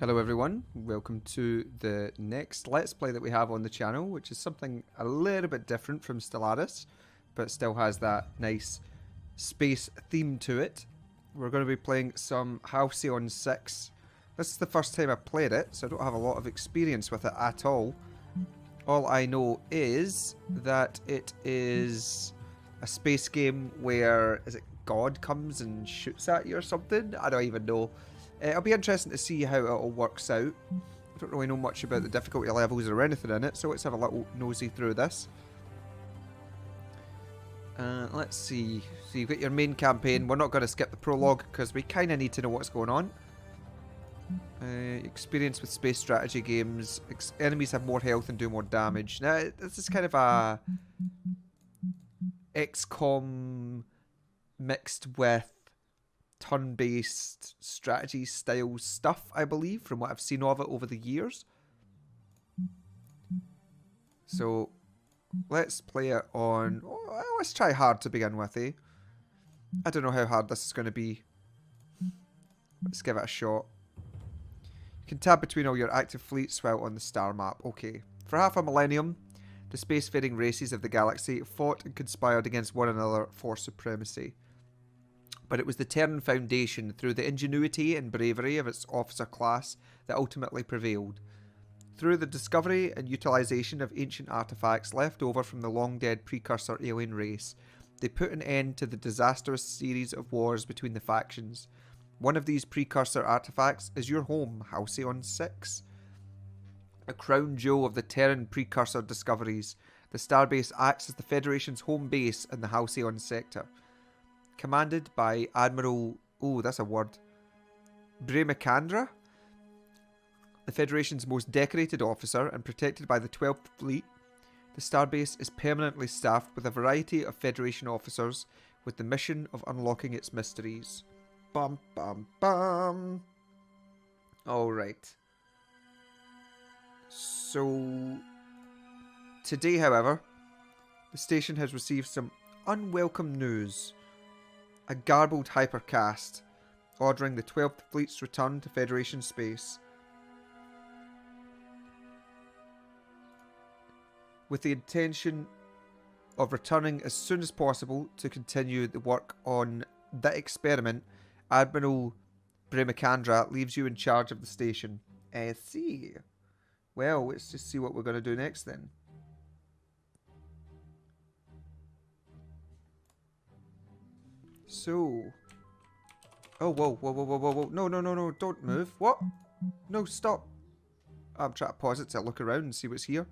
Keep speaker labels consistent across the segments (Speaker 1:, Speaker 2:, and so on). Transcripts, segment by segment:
Speaker 1: Hello everyone, welcome to the next Let's Play that we have on the channel, which is something a little bit different from Stellaris, but still has that nice space theme to it. We're going to be playing some Halcyon 6. This is the first time I've played it, so I don't have a lot of experience with it at all. All I know is that it is a space game where, is it God comes and shoots at you or something? I don't even know. It'll be interesting to see how it all works out. I don't really know much about the difficulty levels or anything in it, so let's have a little nosy through this. Let's see. So you've got your main campaign. We're not going to skip the prologue because we kind of need to know what's going on. Experience with space strategy games. Enemies have more health and do more damage. Now, this is kind of a XCOM mixed with turn-based strategy style stuff, I believe, from what I've seen of it over the years. So let's play it on... Oh, let's try hard to begin with, eh? I don't know how hard this is going to be. Let's give it a shot. You can tab between all your active fleets while on the star map. Okay. For half a millennium, the spacefaring races of the galaxy fought and conspired against one another for supremacy. But it was the Terran Foundation, through the ingenuity and bravery of its officer class, that ultimately prevailed. Through the discovery and utilisation of ancient artefacts left over from the long-dead precursor alien race, they put an end to the disastrous series of wars between the factions. One of these precursor artefacts is your home, Halcyon 6. A crown jewel of the Terran precursor discoveries, the starbase acts as the Federation's home base in the Halcyon sector. Commanded by Admiral... Oh, that's a word. Brahmacandra? The Federation's most decorated officer and protected by the 12th Fleet, the starbase is permanently staffed with a variety of Federation officers with the mission of unlocking its mysteries. Bum bum bum. Alright. So... Today, however, the station has received some unwelcome news. A garbled hypercast ordering the 12th Fleet's return to Federation space. With the intention of returning as soon as possible to continue the work on the experiment, Admiral Brahmacandra leaves you in charge of the station. I see. Well, let's just see what we're going to do next then. So, oh, whoa, whoa, whoa, whoa, whoa, whoa, no, don't move. What? No, stop. I'm trying to pause it to look around and see what's here.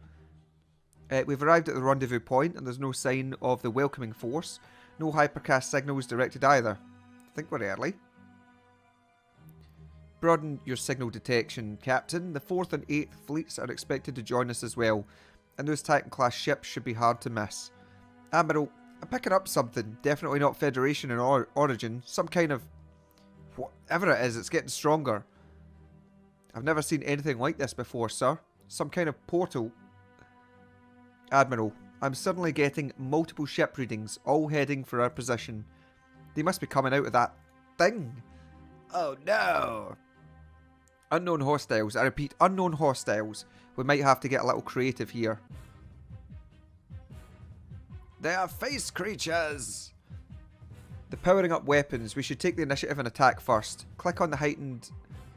Speaker 1: We've arrived at the rendezvous point and there's no sign of the welcoming force. No hypercast signals directed either. I think we're early. Broaden your signal detection, Captain. The 4th and 8th fleets are expected to join us as well, and those Titan-class ships should be hard to miss. Admiral, I'm picking up something. Definitely not Federation in origin. Some kind of... whatever it is, it's getting stronger. I've never seen anything like this before, sir. Some kind of portal. Admiral, I'm suddenly getting multiple ship readings, all heading for our position. They must be coming out of that thing. Oh no. Unknown hostiles. I repeat, unknown hostiles. We might have to get a little creative here. They are face creatures! The powering up weapons. We should take the initiative and attack first. Click on the heightened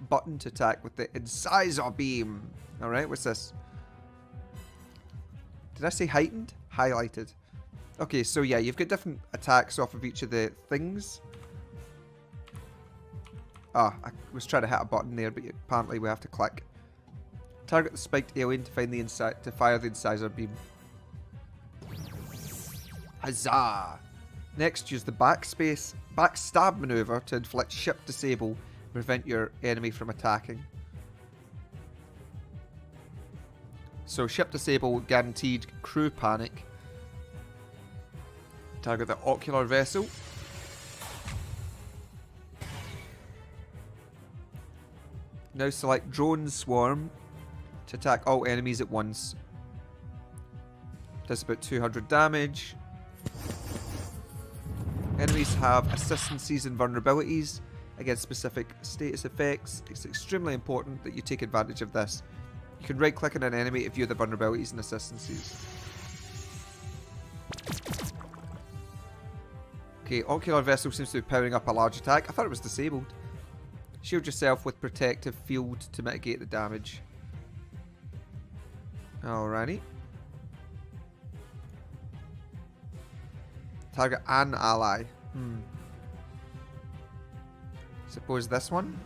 Speaker 1: button to attack with the incisor beam. Alright, what's this? Did I say heightened? Highlighted. Okay, so yeah, you've got different attacks off of each of the things. Ah, I was trying to hit a button there, but apparently we have to click. Target the spiked alien to find the fire the incisor beam. Huzzah! Next, use the backstab maneuver to inflict ship disable and prevent your enemy from attacking. So ship disable, guaranteed crew panic. Target the ocular vessel. Now select drone swarm to attack all enemies at once. Does about 200 damage. Enemies have assistances and vulnerabilities. against specific status effects. It's extremely important that you take advantage of this. You can right-click on an enemy to view the vulnerabilities and assistances. Okay, Ocular Vessel seems to be powering up a large attack. I thought it was disabled. Shield yourself with Protective Field to mitigate the damage. Alrighty. Target an ally. Suppose this one?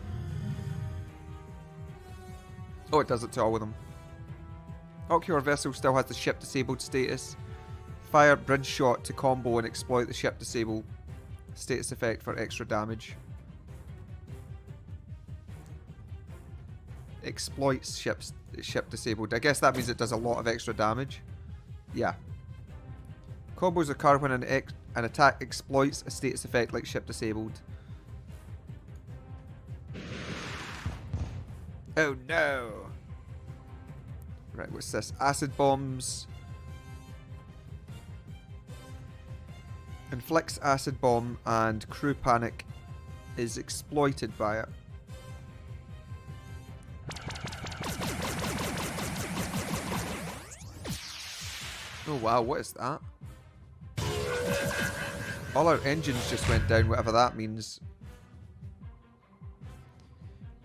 Speaker 1: Oh, it does it to all of them. Ocular Vessel still has the ship disabled status. Fire Bridge Shot to combo and exploit the ship disable status effect for extra damage. Exploits ship disabled. I guess that means it does a lot of extra damage. Yeah. Combos occur when an attack exploits a status effect like ship disabled. Oh no! Right, what's this? Acid bombs. Inflicts acid bomb and crew panic is exploited by it. Oh wow, what is that? All our engines just went down, whatever that means.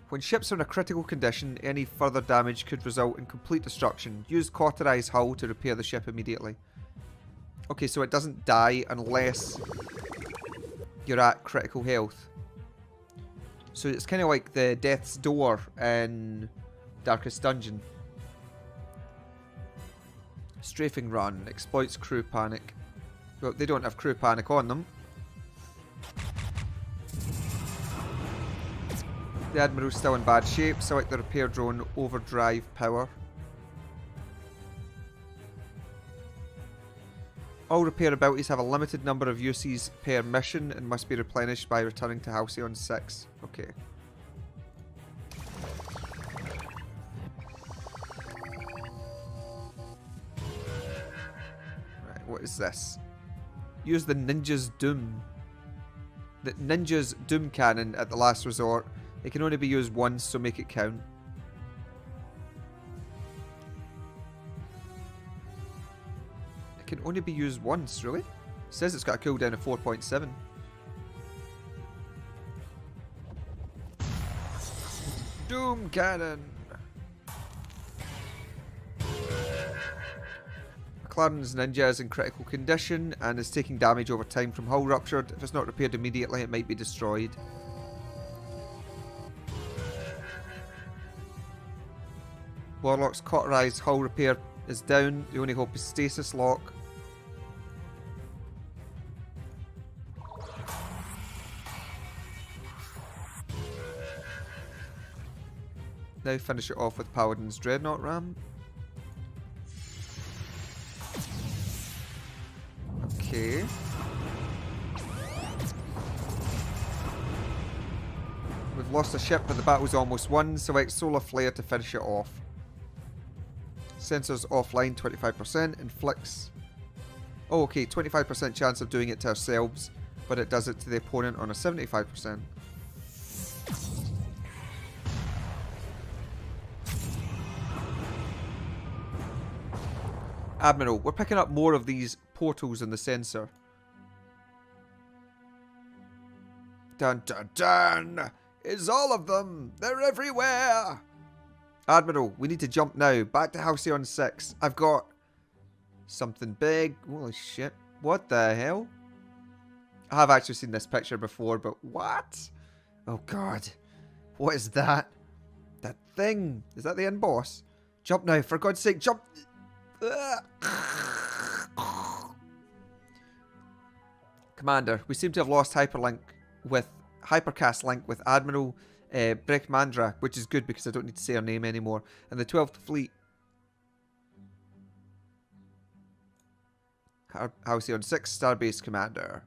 Speaker 1: When ships are in a critical condition, any further damage could result in complete destruction. Use Cauterize Hull to repair the ship immediately. Okay, so it doesn't die unless you're at critical health. So it's kind of like the Death's Door in Darkest Dungeon. Strafing Run. Exploits crew panic. Well, they don't have crew panic on them. The Admiral's still in bad shape. Select the repair drone overdrive power. All repair abilities have a limited number of uses per mission and must be replenished by returning to Halcyon 6. Okay. Right, what is this? Use the Ninja's Doom. The Ninja's Doom cannon at the last resort. It can only be used once, so make it count. It can only be used once, really? It says it's got a cooldown of 4.7. Doom cannon! McLaren's Ninja is in critical condition and is taking damage over time from hull ruptured. If it's not repaired immediately, it might be destroyed. Warlock's Cauterized Hull repair is down. The only hope is Stasis Lock. Now finish it off with Paladin's Dreadnought Ram. Okay. We've lost a ship, but the battle's almost won. Select Solar Flare to finish it off. Sensors offline, 25%. Inflicts... Oh, okay, 25% chance of doing it to ourselves, but it does it to the opponent on a 75%. Admiral, we're picking up more of these portals in the sensor. Dun dun dun! It's all of them! They're everywhere! Admiral, we need to jump now. Back to Halcyon 6. I've got something big. Holy shit. What the hell? I have actually seen this picture before, but what? Oh god. What is that? That thing. Is that the end boss? Jump now, for God's sake, jump! Commander, we seem to have lost hypercast link with Admiral Brekmandra, which is good because I don't need to say her name anymore, and the 12th Fleet. Halcyon 6 Starbase Commander.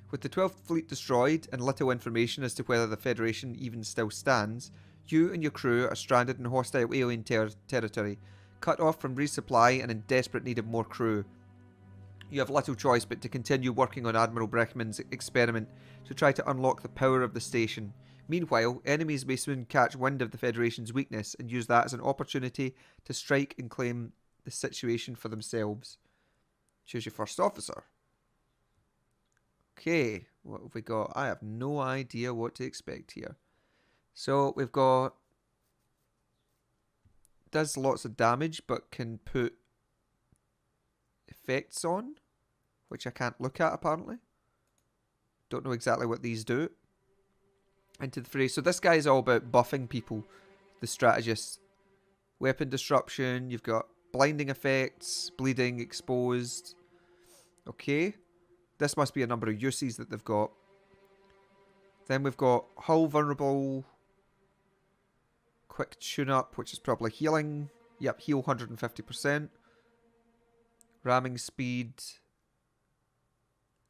Speaker 1: With the 12th Fleet destroyed and little information as to whether the Federation even still stands, you and your crew are stranded in hostile alien territory, cut off from resupply and in desperate need of more crew. You have little choice but to continue working on Admiral Breckman's experiment to try to unlock the power of the station. Meanwhile, enemies may soon catch wind of the Federation's weakness and use that as an opportunity to strike and claim the situation for themselves. Choose your first officer. Okay, what have we got? I have no idea what to expect here. So we've got... does lots of damage but can put effects on, which I can't look at apparently. Don't know exactly what these do. Into the fray. So this guy is all about buffing people, the strategist. Weapon disruption, you've got blinding effects, bleeding, exposed. Okay. This must be a number of uses that they've got. Then we've got hull vulnerable, quick tune-up, which is probably healing. Yep, heal 150%. Ramming speed.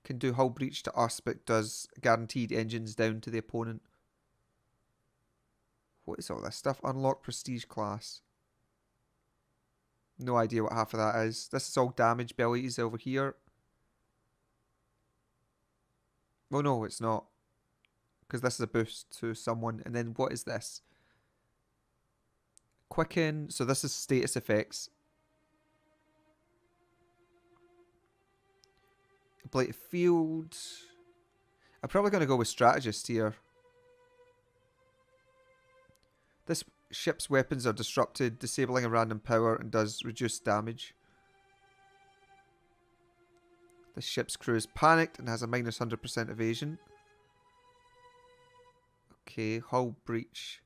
Speaker 1: Can do hull breach to us, but does guaranteed engines down to the opponent. What is all this stuff? Unlock prestige class. No idea what half of that is. This is all damage abilities over here. Oh no, it's not. Because this is a boost to someone. And then what is this? Quicken. So this is status effects. Blight field. I'm probably going to go with strategist here. This ship's weapons are disrupted, disabling a random power and does reduced damage. The ship's crew is panicked and has a minus 100% evasion. Okay, hull breach.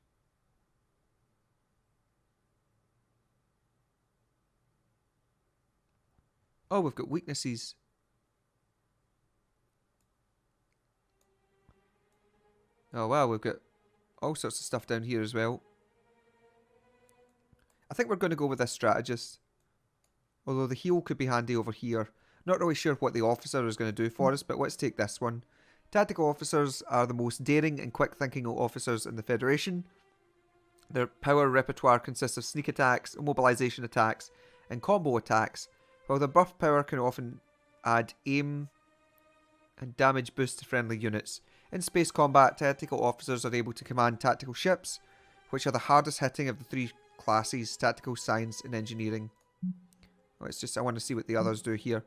Speaker 1: Oh, we've got weaknesses. Oh wow, we've got all sorts of stuff down here as well. I think we're going to go with this strategist. Although the heal could be handy over here. Not really sure what the officer is going to do for us, but let's take this one. Tactical officers are the most daring and quick-thinking officers in the Federation. Their power repertoire consists of sneak attacks, immobilization attacks, and combo attacks, while their buff power can often add aim and damage boost to friendly units. In space combat, tactical officers are able to command tactical ships, which are the hardest hitting of the three classes, tactical, science, and engineering. I want to see what the others do here.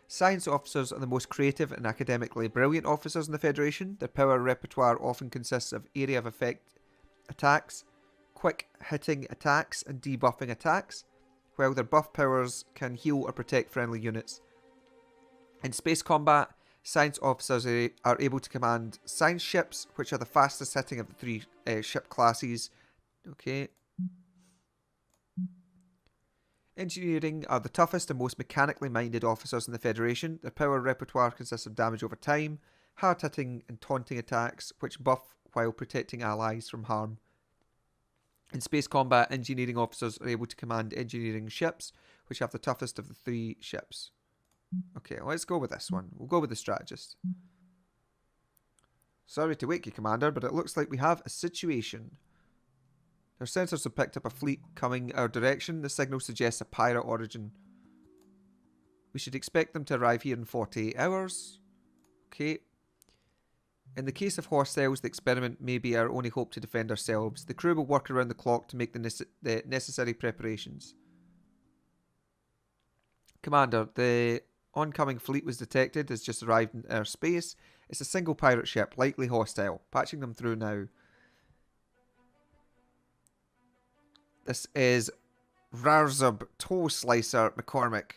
Speaker 1: Science officers are the most creative and academically brilliant officers in the Federation. Their power repertoire often consists of area of effect attacks, quick hitting attacks, and debuffing attacks, while their buff powers can heal or protect friendly units. In space combat, science officers are able to command science ships, which are the fastest hitting of the three ship classes. Okay. Engineering are the toughest and most mechanically minded officers in the Federation. Their power repertoire consists of damage over time, hard-hitting and taunting attacks, which buff while protecting allies from harm. In space combat, engineering officers are able to command engineering ships, which have the toughest of the three ships. Okay, let's go with this one. We'll go with the strategist. Sorry to wake you, Commander, but it looks like we have a situation. Our sensors have picked up a fleet coming our direction. The signal suggests a pirate origin. We should expect them to arrive here in 48 hours. Okay. In the case of hostiles, the experiment may be our only hope to defend ourselves. The crew will work around the clock to make the necessary preparations. Commander, the oncoming fleet was detected, has just arrived in our space. It's a single pirate ship, likely hostile. Patching them through now. This is Rarzub Toe Slicer McCormick.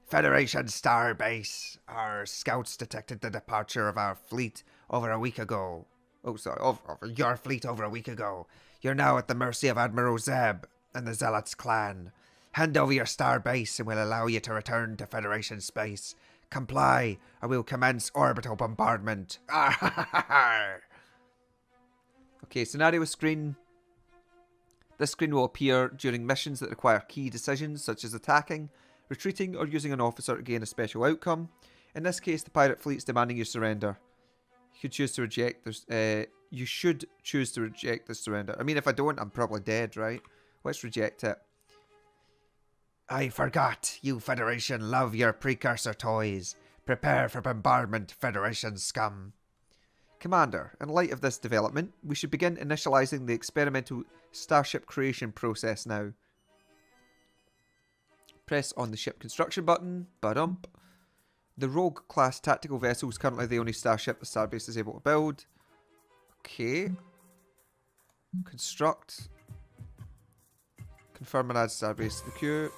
Speaker 1: Federation Starbase. Our scouts detected the departure of our fleet over a week ago. Oh, sorry, of your fleet over a week ago. You're now at the mercy of Admiral Zeb and the Zealots clan. Hand over your starbase and we'll allow you to return to Federation space. Comply, or we'll commence orbital bombardment. Okay, scenario screen. This screen will appear during missions that require key decisions, such as attacking, retreating, or using an officer to gain a special outcome. In this case, the pirate fleet's demanding you surrender. You should choose to reject this. You should choose to reject the surrender. I mean, if I don't, I'm probably dead, right? Let's reject it. I forgot. You Federation love your precursor toys. Prepare for bombardment, Federation scum. Commander, in light of this development, we should begin initializing the experimental starship creation process now. Press on the ship construction button. Ba-dump. The Rogue class tactical vessel is currently the only starship the starbase is able to build. Okay. Construct. Confirm and add starbase to the queue.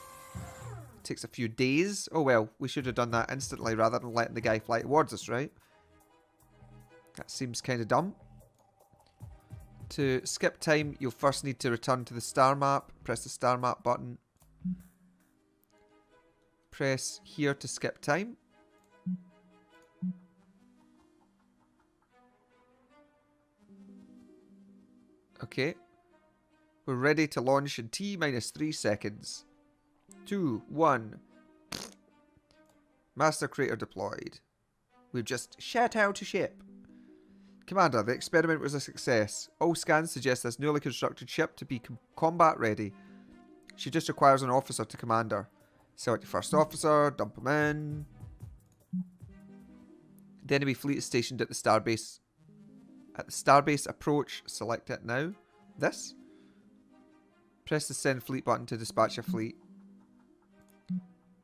Speaker 1: Takes a few days. Oh well, we should have done that instantly rather than letting the guy fly towards us, right? That seems kind of dumb. To skip time, you'll first need to return to the star map. Press the star map button. Press here to skip time. Okay. We're ready to launch in T-3 seconds. 2, 1. Master Crater deployed. We've just shut out a ship. Commander, the experiment was a success. All scans suggest this newly constructed ship to be combat ready. She just requires an officer to command her. Select your first officer, dump him in. The enemy fleet is stationed at the starbase. At the starbase approach, select it now. This. Press the send fleet button to dispatch a fleet.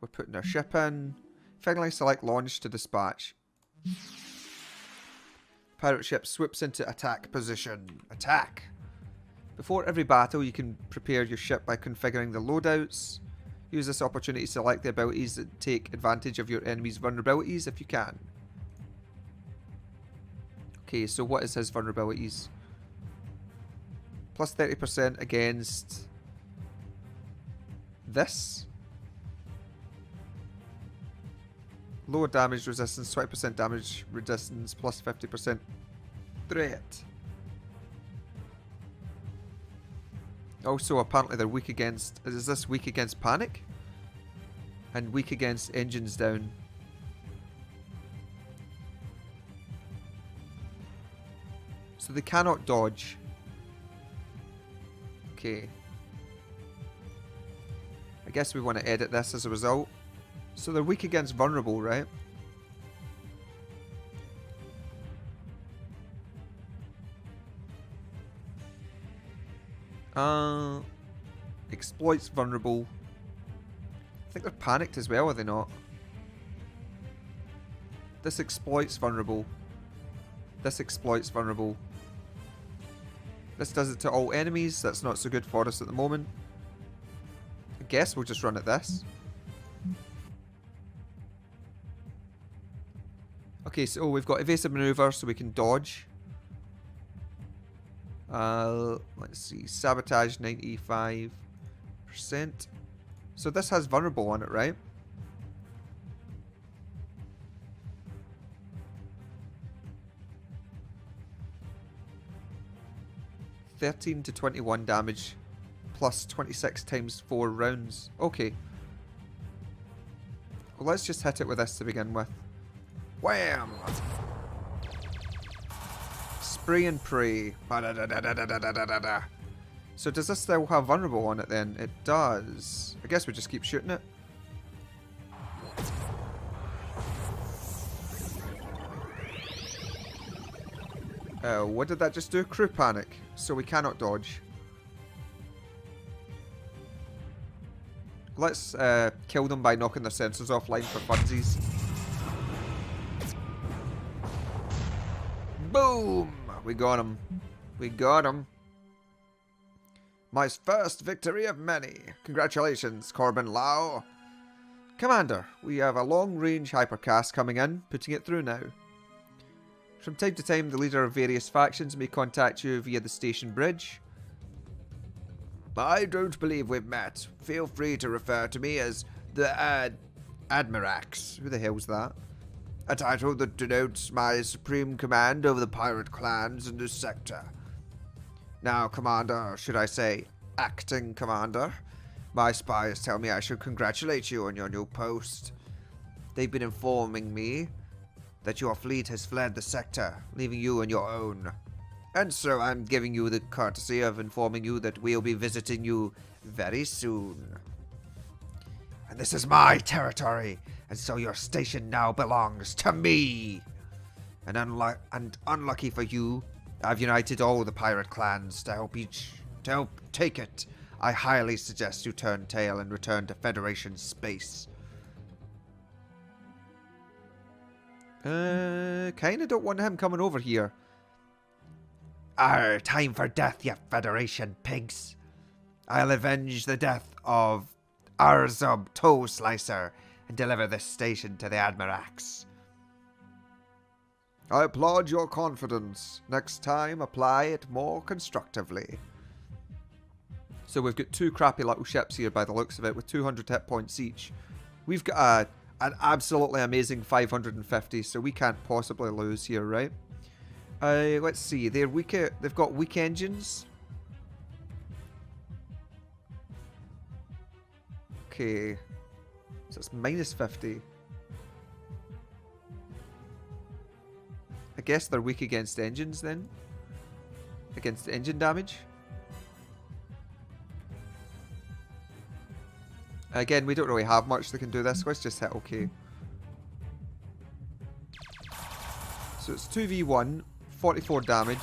Speaker 1: We're putting our ship in. Finally, select launch to dispatch. Pirate ship swoops into attack position. Attack! Before every battle, you can prepare your ship by configuring the loadouts. Use this opportunity to select the abilities that take advantage of your enemy's vulnerabilities if you can. Okay, so what is his vulnerabilities? Plus 30% against this. Lower damage resistance, 20% damage resistance, plus 50% threat. Also, apparently they're weak against... Is this weak against panic? And weak against engines down. So they cannot dodge. Okay. I guess we want to edit this as a result. So they're weak against vulnerable, right? Exploits vulnerable. I think they're panicked as well, are they not? This exploits vulnerable. This exploits vulnerable. This does it to all enemies. That's not so good for us at the moment. I guess we'll just run at this. Okay, so we've got evasive maneuver, so we can dodge. Let's see, sabotage 95%. So this has vulnerable on it, right? $13 to 21 damage, plus 26 times 4 rounds. Okay. Well, let's just hit it with this to begin with. Wham! Spray and pray. Ba-da-da-da-da-da-da-da-da. So does this still have vulnerable on it then? It does. I guess we just keep shooting it. What did that just do? Crew panic. So we cannot dodge. Let's kill them by knocking their sensors offline for funsies. Boom! We got him. We got him. My first victory of many. Congratulations, Corbin Lau. Commander, we have a long-range hypercast coming in, putting it through now. From time to time, the leader of various factions may contact you via the station bridge. I don't believe we've met. Feel free to refer to me as the Admirax. Who the hell's that? A title that denotes my supreme command over the pirate clans in this sector. Now, Commander, should I say acting Commander, my spies tell me I should congratulate you on your new post. They've been informing me that your fleet has fled the sector, leaving you on your own. And so I'm giving you the courtesy of informing you that we'll be visiting you very soon. And this is my territory, and so your station now belongs to me. And unlucky for you, I've united all the pirate clans to help take it. I highly suggest you turn tail and return to Federation space. Kinda don't want him coming over here. Time for death, you Federation pigs. I'll avenge the death of Arzub Toe Slicer and deliver this station to the Admirax. I applaud your confidence. Next time, apply it more constructively. So we've got two crappy little ships here by the looks of it with 200 hit points each. We've got an absolutely amazing 550, so we can't possibly lose here, right? Let's see. They've got weak engines. Okay. So it's minus 50. I guess they're weak against engines then. Against engine damage. Again, we don't really have much that can do this. Let's just hit OK. So it's 2v1, 44 damage.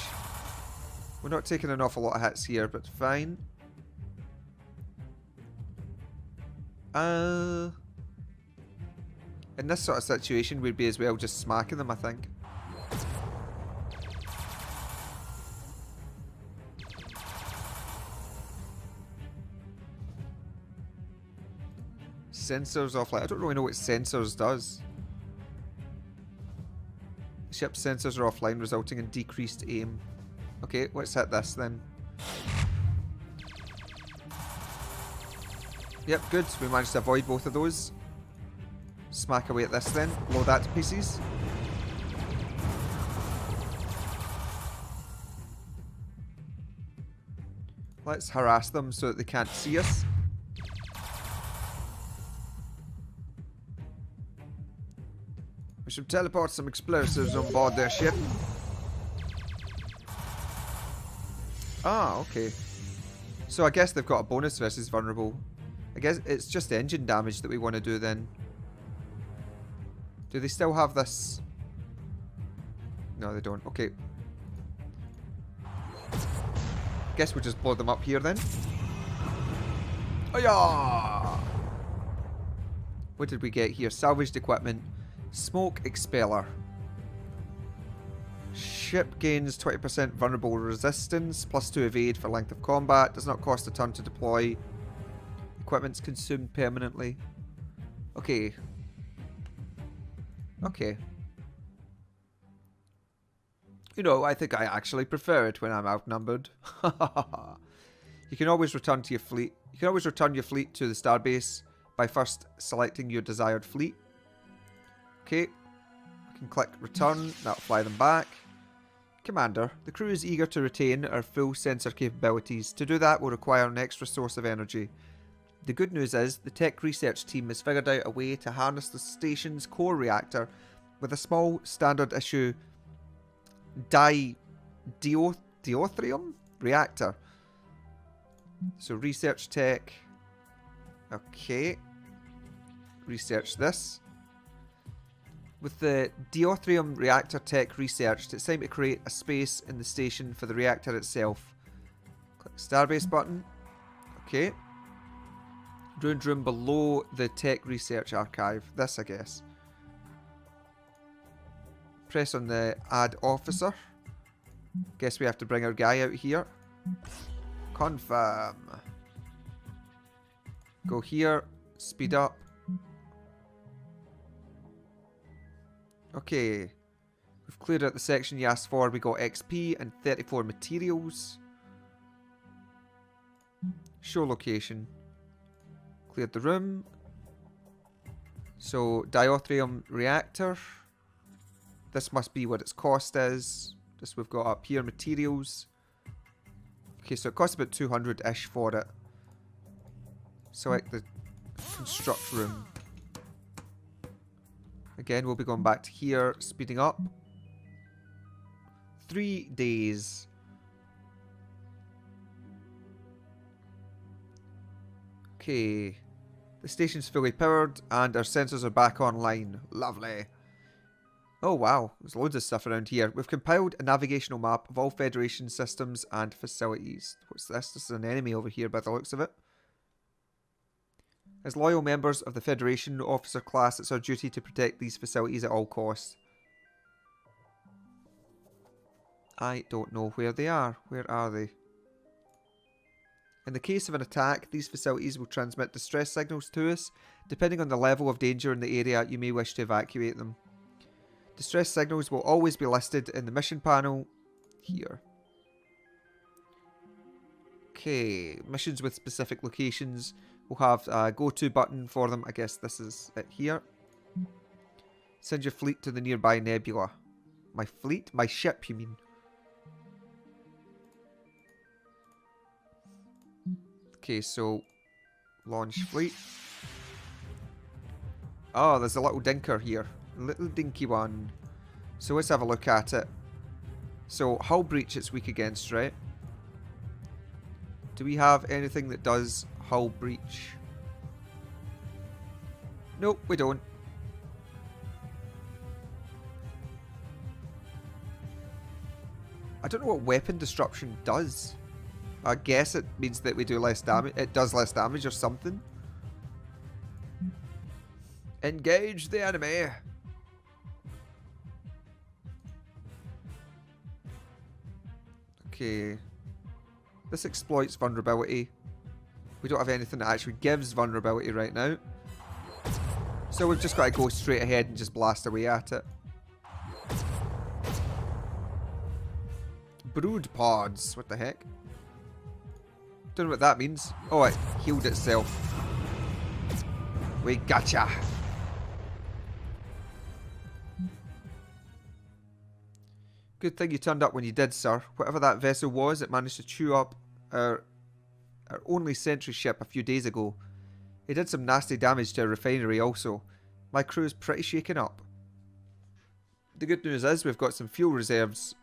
Speaker 1: We're not taking an awful lot of hits here, but fine. In this sort of situation, we'd be as well just smacking them, I think. Sensors offline. I don't really know what sensors does. Ship sensors are offline, resulting in decreased aim. Okay, let's hit this then. Yep, good. We managed to avoid both of those. Smack away at this then. Blow that to pieces. Let's harass them so that they can't see us. We should teleport some explosives on board their ship. Ah, okay. So I guess they've got a bonus versus vulnerable. I guess it's just engine damage that we want to do then. Do they still have this? No, they don't. Okay. Guess we'll just blow them up here then. Oh, what did we get here? Salvaged equipment. Smoke expeller. Ship gains 20% vulnerable resistance, +2 evade for length of combat. Does not cost a turn to deploy. Equipment's consumed permanently. Okay. Okay. You know, I think I actually prefer it when I'm outnumbered. You can always return to your fleet. You can always return your fleet to the starbase by first selecting your desired fleet. Okay. We can click return. That'll fly them back. Commander, the crew is eager to retain our full sensor capabilities. To do that will require an extra source of energy. The good news is, the tech research team has figured out a way to harness the station's core reactor with a small standard issue deuterium reactor. So research tech. Okay. Research this. With the deuterium reactor tech researched, it's time to create a space in the station for the reactor itself. Click Starbase button. Okay. Ruined room below the tech research archive. This, I guess. Press on the add officer. Guess we have to bring our guy out here. Confirm. Go here. Speed up. Okay. We've cleared out the section you asked for. We got XP and 34 materials. Show location. Cleared the room. So, deuterium reactor. This must be what its cost is. This we've got up here, materials. Okay, so it costs about 200-ish for it. Select the construct room. Again, we'll be going back to here, speeding up. 3 days. Okay. The station's fully powered and our sensors are back online. Lovely. Oh wow, there's loads of stuff around here. We've compiled a navigational map of all Federation systems and facilities. What's this? This is an enemy over here by the looks of it. As loyal members of the Federation officer class, it's our duty to protect these facilities at all costs. I don't know where they are. Where are they? In the case of an attack, these facilities will transmit distress signals to us. Depending on the level of danger in the area, you may wish to evacuate them. Distress signals will always be listed in the mission panel here. Okay, missions with specific locations. We'll have a go-to button for them. I guess this is it here. Send your fleet to the nearby nebula. My fleet? My ship, you mean? Okay, so launch fleet. Oh, there's a little dinker here. A little dinky one. So let's have a look at it. So hull breach it's weak against, right? Do we have anything that does hull breach? Nope, we don't. I don't know what weapon disruption does. I guess it means that we do less damage. It does less damage or something. Engage the enemy. Okay. This exploits vulnerability. We don't have anything that actually gives vulnerability right now. So we've just got to go straight ahead and just blast away at it. Brood pods. What the heck? Don't know what that means. Oh, it healed itself. We gotcha. Good thing you turned up when you did, sir. Whatever that vessel was, it managed to chew up our only sentry ship a few days ago. It did some nasty damage to our refinery also. My crew's pretty shaken up. The good news is we've got some fuel reserves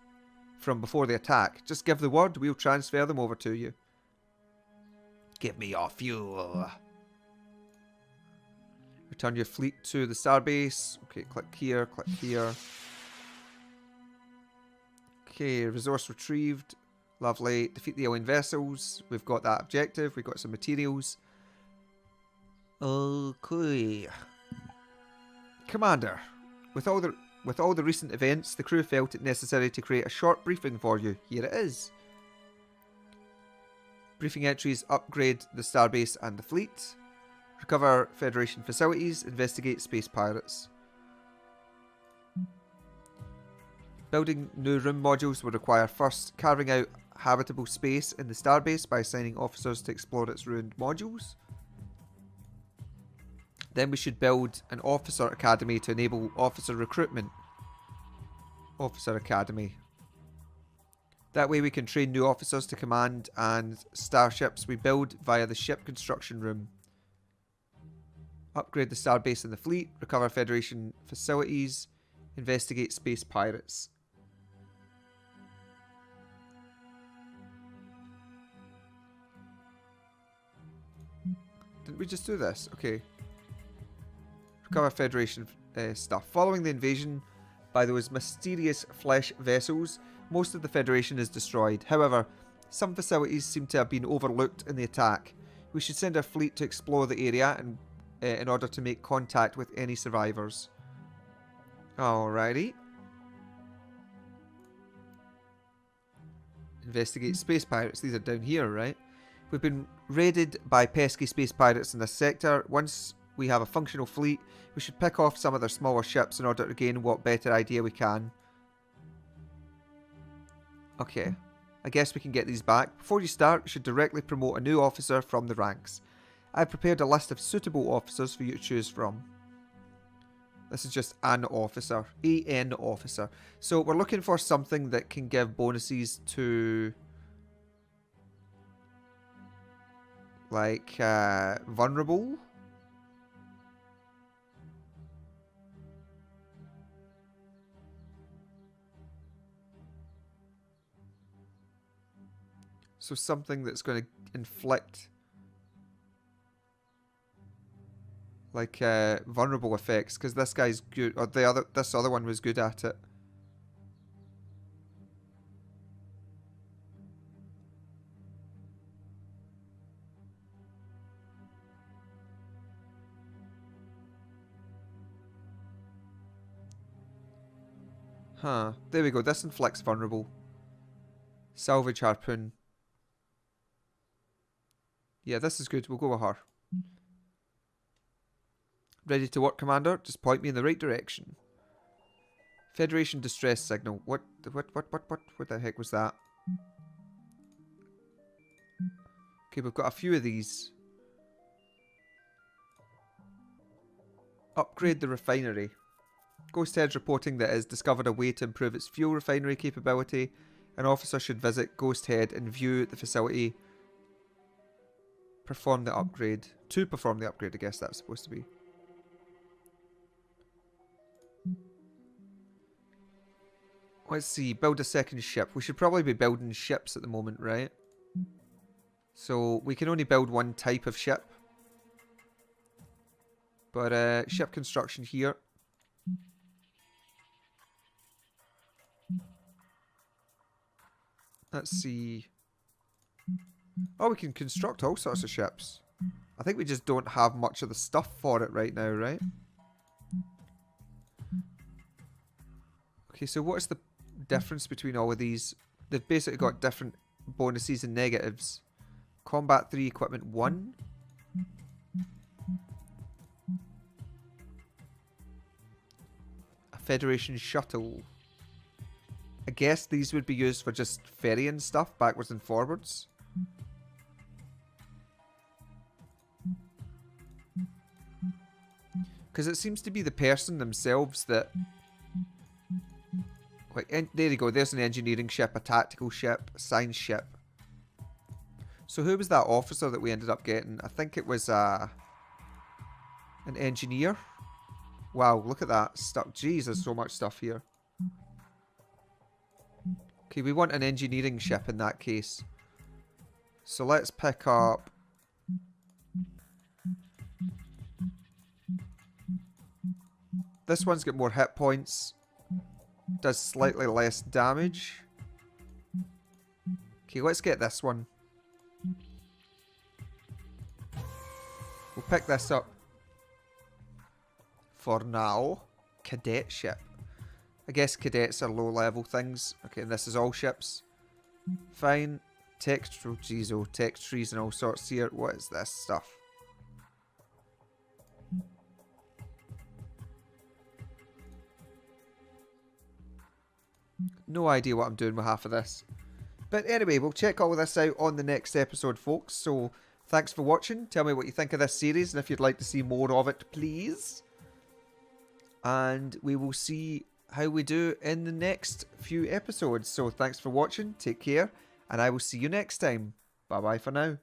Speaker 1: from before the attack. Just give the word, we'll transfer them over to you. Give me your fuel. Return your fleet to the starbase. Okay, click here, click here. Okay, resource retrieved. Lovely. Defeat the alien vessels. We've got that objective. We've got some materials. Okay. Commander, with all the recent events, the crew felt it necessary to create a short briefing for you. Here it is. Briefing entries: upgrade the starbase and the fleet. Recover Federation facilities. Investigate space pirates. Building new room modules will require first carving out habitable space in the starbase by assigning officers to explore its ruined modules. Then we should build an officer academy to enable officer recruitment. Officer academy. That way we can train new officers to command and starships we build via the ship construction room. Upgrade the starbase and the fleet. Recover Federation facilities. Investigate space pirates. Didn't we just do this? Okay. Recover Federation stuff. Following the invasion by those mysterious flesh vessels, most of the Federation is destroyed. However, some facilities seem to have been overlooked in the attack. We should send our fleet to explore the area and in order to make contact with any survivors. Alrighty. Investigate space pirates. These are down here, right? We've been raided by pesky space pirates in this sector. Once we have a functional fleet, we should pick off some of their smaller ships in order to gain what better idea we can. Okay. I guess we can get these back. Before you start, you should directly promote a new officer from the ranks. I've prepared a list of suitable officers for you to choose from. This is just an officer. AN officer. So we're looking for something that can give bonuses to... like, vulnerable? So something that's going to inflict like vulnerable effects, because this guy's good, or this other one was good at it. Huh. There we go. This inflicts vulnerable. Salvage harpoon. Yeah, this is good. We'll go with her. Ready to work, Commander? Just point me in the right direction. Federation distress signal. What the heck was that? Okay, we've got a few of these. Upgrade the refinery. Ghosthead's reporting that it has discovered a way to improve its fuel refinery capability. An officer should visit Ghosthead and view the facility. Perform the upgrade. To perform the upgrade, I guess that's supposed to be. Let's see. Build a second ship. We should probably be building ships at the moment, right? So we can only build one type of ship. But ship construction here. Let's see. Oh, we can construct all sorts of ships. I think we just don't have much of the stuff for it right now, right? Okay, so what's the difference between all of these? They've basically got different bonuses and negatives. Combat 3, Equipment 1. A Federation shuttle. I guess these would be used for just ferrying stuff backwards and forwards. Because it seems to be the person themselves that... Like, there you go, there's an engineering ship, a tactical ship, a science ship. So who was that officer that we ended up getting? I think it was an engineer. Wow, look at that stuff. Jeez, there's so much stuff here. Okay, we want an engineering ship in that case. So let's pick up... This one's got more hit points. Does slightly less damage. Okay, let's get this one. We'll pick this up. For now. Cadet ship. I guess cadets are low level things. Okay, and this is all ships. Fine. Text, oh geez, oh, text trees and all sorts here. What is this stuff? No idea what I'm doing with half of this. But anyway, we'll check all of this out on the next episode, folks. So, thanks for watching. Tell me what you think of this series and if you'd like to see more of it, please. And we will see how we do in the next few episodes. So, thanks for watching. Take care. And I will see you next time. Bye-bye for now.